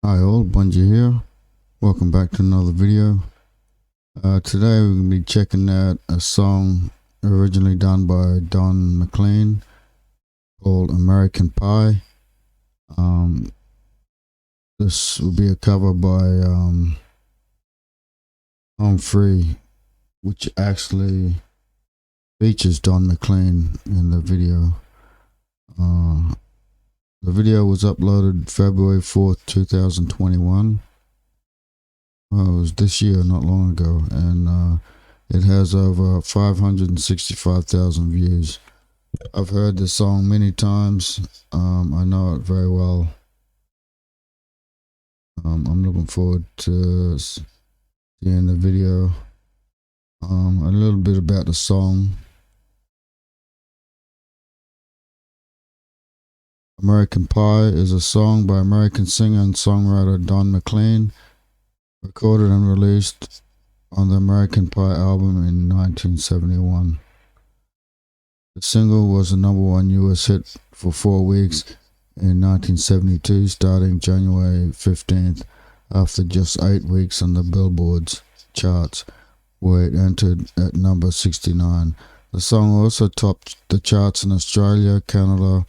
Hi all, Bungie here. Welcome back to another video. Today we're going to be checking out a song originally done by Don McLean called American Pie. This will be a cover by Home Free, which actually features Don McLean in the video. The video was uploaded February 4th, 2021. It was this year, not long ago, and it has over 565,000 views. I've heard this song many times. I know it very well. I'm looking forward to seeing the video. A little bit about the song. American Pie is a song by American singer and songwriter Don McLean, recorded and released on the American Pie album in 1971. The single was a #1 US hit for 4 weeks in 1972, starting January 15th, after just 8 weeks on the Billboard's charts, where it entered at number 69. The song also topped the charts in Australia, Canada,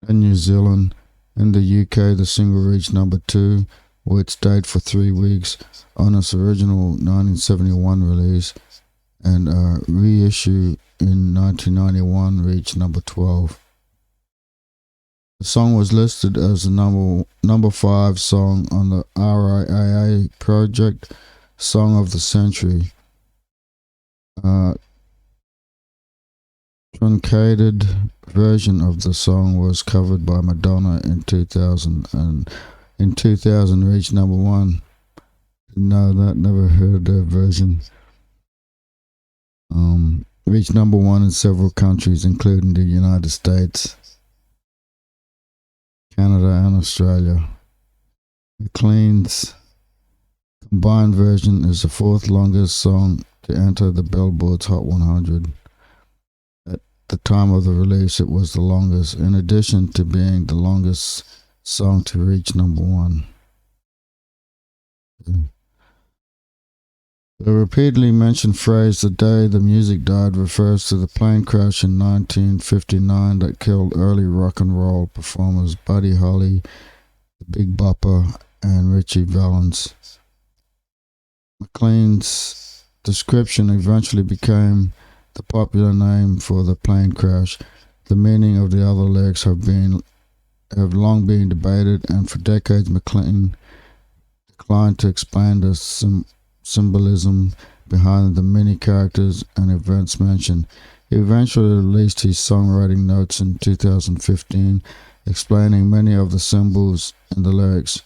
and New Zealand. In the UK, the single reached #2, where it stayed for 3 weeks on its original 1971 release, and a reissue in 1991 reached #12. The song was listed as the number 5 song on the RIAA Project Song of the Century. Truncated version of the song was covered by Madonna in 2000, and in 2000 reached #1. Didn't know that, never heard that version. Reached #1 in several countries, including the United States, Canada, and Australia. McLean's combined version is the 4th longest song to enter the Billboard's Hot 100. At the time of the release, it was the longest, in addition to being the longest song to reach #1. The repeatedly mentioned phrase, "the day the music died," refers to the plane crash in 1959 that killed early rock and roll performers Buddy Holly, the Big Bopper, and Ritchie Valens. McLean's description eventually became the popular name for the plane crash. The meaning of the other lyrics have long been debated, and for decades McLean declined to explain the symbolism behind the many characters and events mentioned. He eventually released his songwriting notes in 2015, explaining many of the symbols in the lyrics.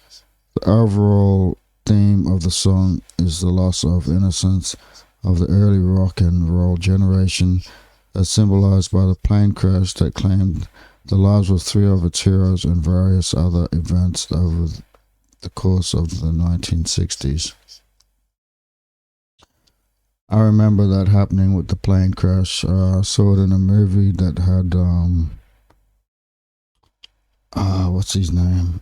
The overall theme of the song is the loss of innocence of the early rock and roll generation, as symbolized by the plane crash that claimed the lives of 3 of its heroes and various other events over the course of the 1960s. I remember that happening with the plane crash. I saw it in a movie that had what's his name?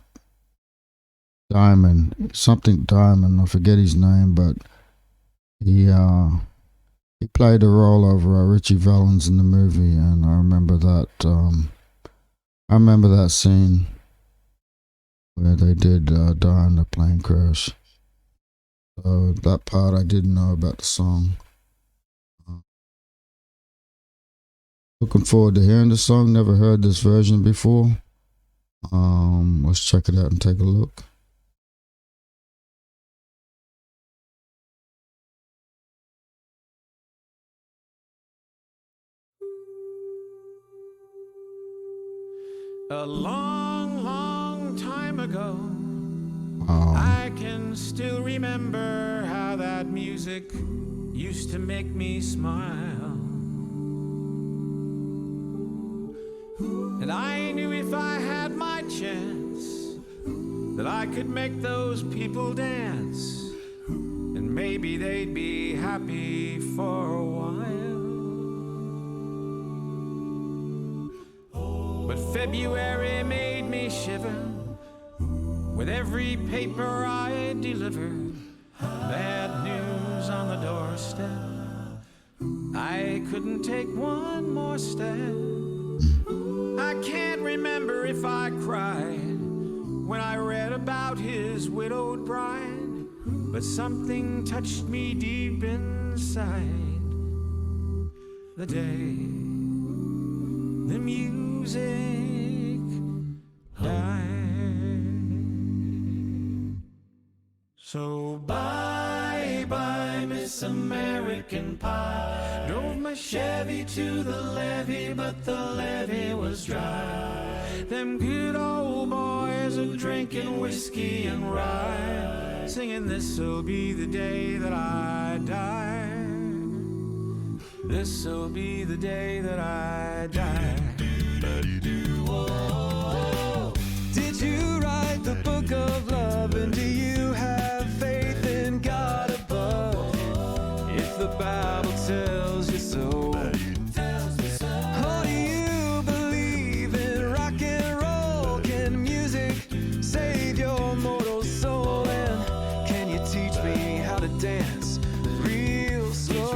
Diamond, something Diamond. I forget his name, but he played a role over Ritchie Valens in the movie, and I remember that. I remember that scene where they did die in the plane crash. So that part I didn't know about the song. Looking forward to hearing the song. Never heard this version before. Let's check it out and take a look. A long, long time ago, Wow. I can still remember how that music used to make me smile. And I knew if I had my chance that I could make those people dance, and maybe they'd be happy for a while. But February made me shiver With every paper I delivered, bad news on the doorstep. I couldn't take one more step. I can't remember if I cried when I read about his widowed bride, but something touched me deep inside the day the music died. So bye bye, Miss American Pie. Drove my Chevy to the levee, but the levee was dry. Them good old boys are drinking whiskey and rye, singing this'll be the day that I die. This'll be the day that I die. Did you write the book of love, and do you have faith in God above? If the Bible tells you so, or do you believe in rock and roll? Can music save your mortal soul? And can you teach me how to dance real slow?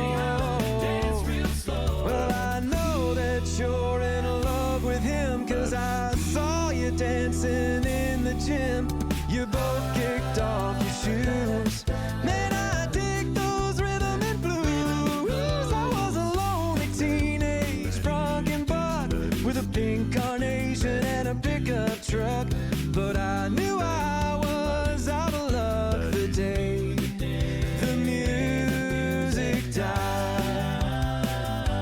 Well, I know that you're in love with him, 'cause I saw you dancing in the gym. You both kicked off your shoes. Man, I dig those rhythm and blues. I was a lonely teenage drunken buck with a pink carnation and a pickup truck, but I knew I was out of luck the day the music died.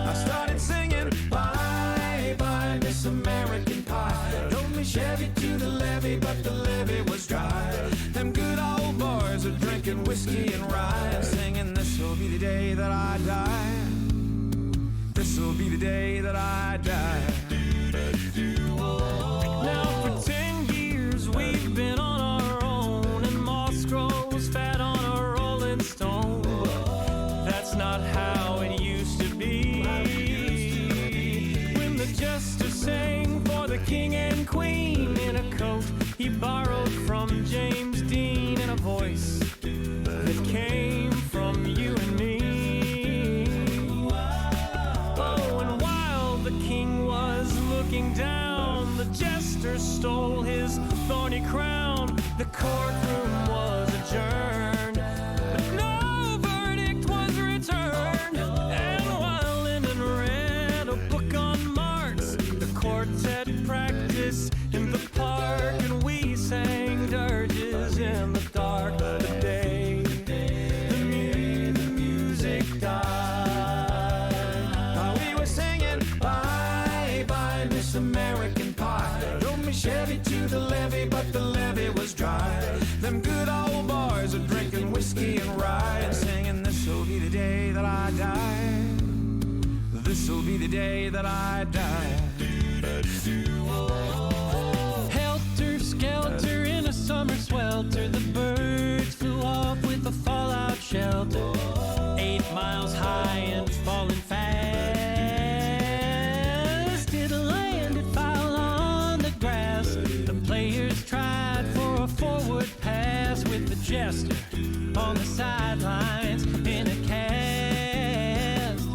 I started singing bye bye, Miss American Pie. Drove me Chevy to the levee, but the levee was dry. Them good old boys are drinking whiskey and rye, singing this'll be the day that I die. This'll be the day that I die. Now for 10 years we've been on our own, and moss grows fat on a rolling stone. That's not how it used to be. When the jester sang for the king and queen in a coat he borrowed from James Dean, and a voice that came from you and me. Oh, and while the king was looking down, the jester stole his thorny crown. The courtroom was adjourned, but no verdict was returned. And while Lyndon read a book on Marx, the quartet practiced in the park, and we sang dirges in the dark. The day the music died. While we were singing bye bye, Miss American Pie. Drove me Chevy to the levee, but the levee was dry. Them good old boys are drinking whiskey and rye, and singing this'll be the day that I die. This'll be the day that I die. Helter skelter in a summer swelter, the birds flew off with a fallout shelter. 8 miles high and falling fast. It landed foul on the grass. The players tried for a forward pass, with the jester on the sidelines in a cast.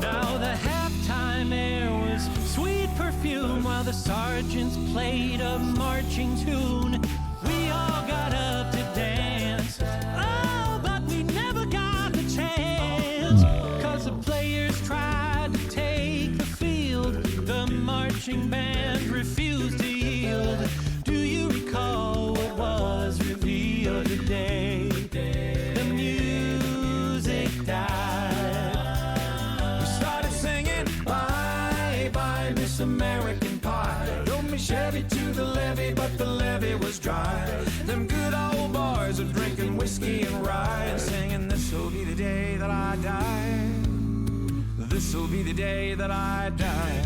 Now the halftime air was sweet perfume, while the sergeants played a marching tune. We all got up to dance, oh, but we never got the chance, 'cause the players tried to take the field. The marching band refused to yield. Do you recall what was revealed today? The music died. We started singing bye bye, Miss American Pie. Drove me Chevy to the levee, but the levee was dry. Them good old boys are drinking whiskey and rye, and singing this'll be the day that I die. This'll be the day that I die.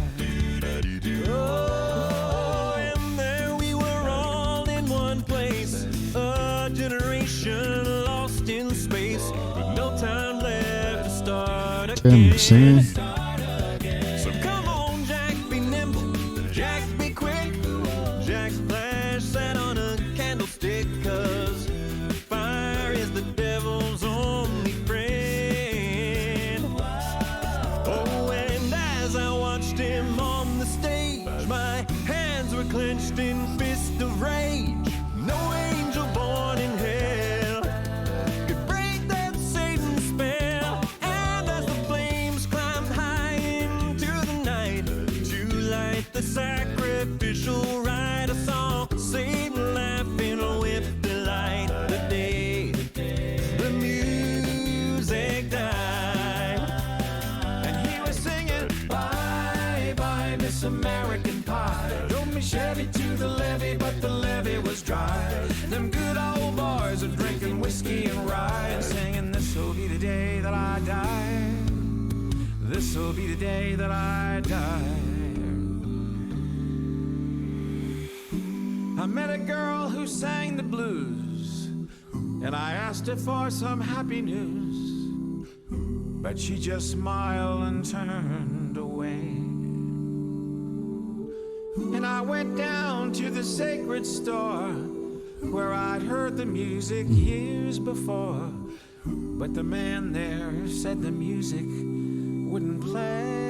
Oh, and there we were all in one place, a generation lost in space, with no time left to start again. Singing. So come on, Jack, be nimble, Jack, be quick. Jack Splash sat on a cat American Pie. Drove me Chevy to the levee, but the levee was dry. Them good old boys are drinking whiskey and rye and singing, this'll be the day that I die. This'll be the day that I die. I met a girl who sang the blues, and I asked her for some happy news, but she just smiled and turned away. And I went down to the sacred store where I'd heard the music years before, but the man there said the music wouldn't play.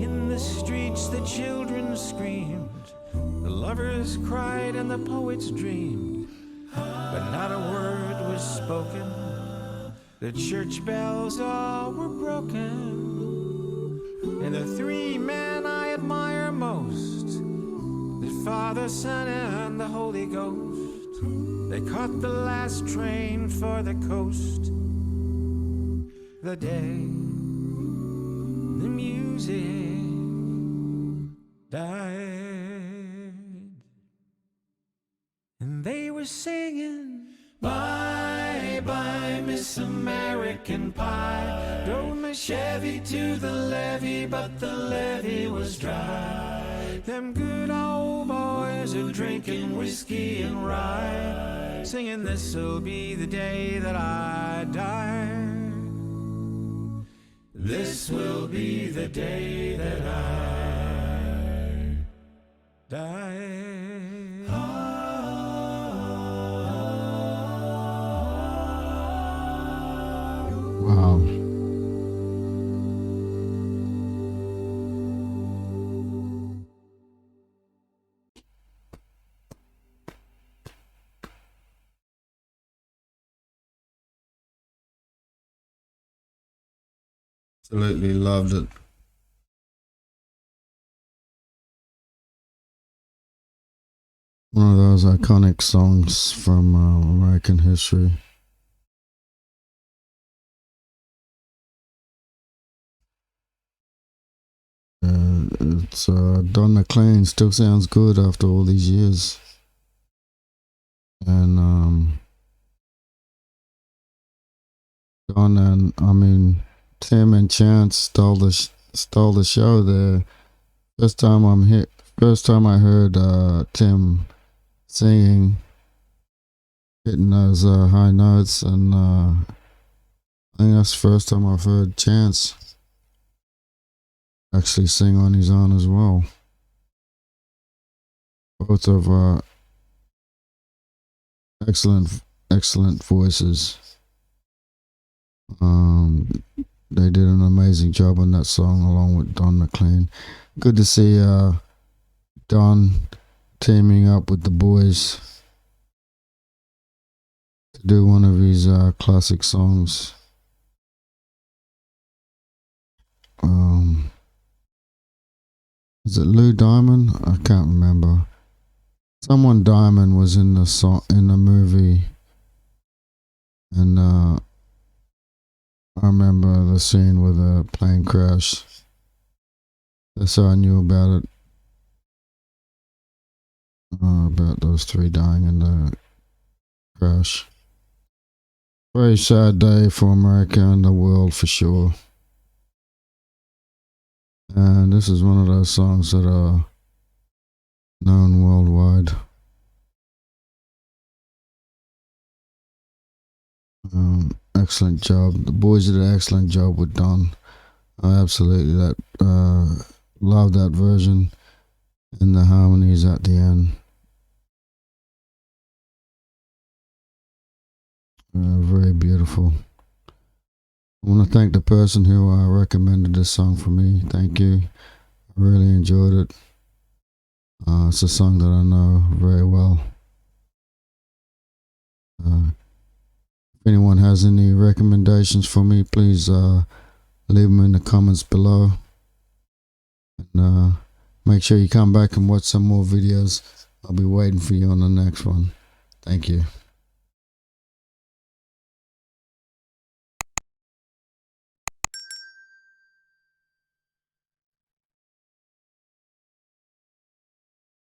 In the streets the children screamed, the lovers cried and the poets dreamed, but not a word was spoken. The church bells all were broken, and the three men I admire most, the Father, Son, and the Holy Ghost, they caught the last train for the coast. The day the music died, and they were singing, bye bye Miss American Pie. Drove my Chevy to the levee, but the levee was dry. Them good old boys are drinking whiskey and rye, singing, this'll be the day that I die. This will be the day that I die. Wow. Absolutely loved it. One of those iconic songs from American history. It's Don McLean still sounds good after all these years, and Don and Tim and Chance stole the show there. First time I heard Tim singing, hitting those high notes, and I think that's the first time I've heard Chance actually sing on his own as well. Both of excellent voices. They did an amazing job on that song along with Don McLean. Good to see Don teaming up with the boys to do one of his classic songs. Is it Lou Diamond? I can't remember. Someone Diamond was in the song in the movie, and I remember the scene with the plane crash. That's how I knew about it. About those three dying in the crash. Very sad day for America and the world for sure. And this is one of those songs that are known worldwide. Excellent job. The boys did an excellent job with Don. I absolutely love that version and the harmonies at the end. Very beautiful. I want to thank the person who recommended this song for me. Thank you. I really enjoyed it. It's a song that I know very well. If anyone has any recommendations for me, please leave them in the comments below. And make sure you come back and watch some more videos. I'll be waiting for you on the next one. Thank you.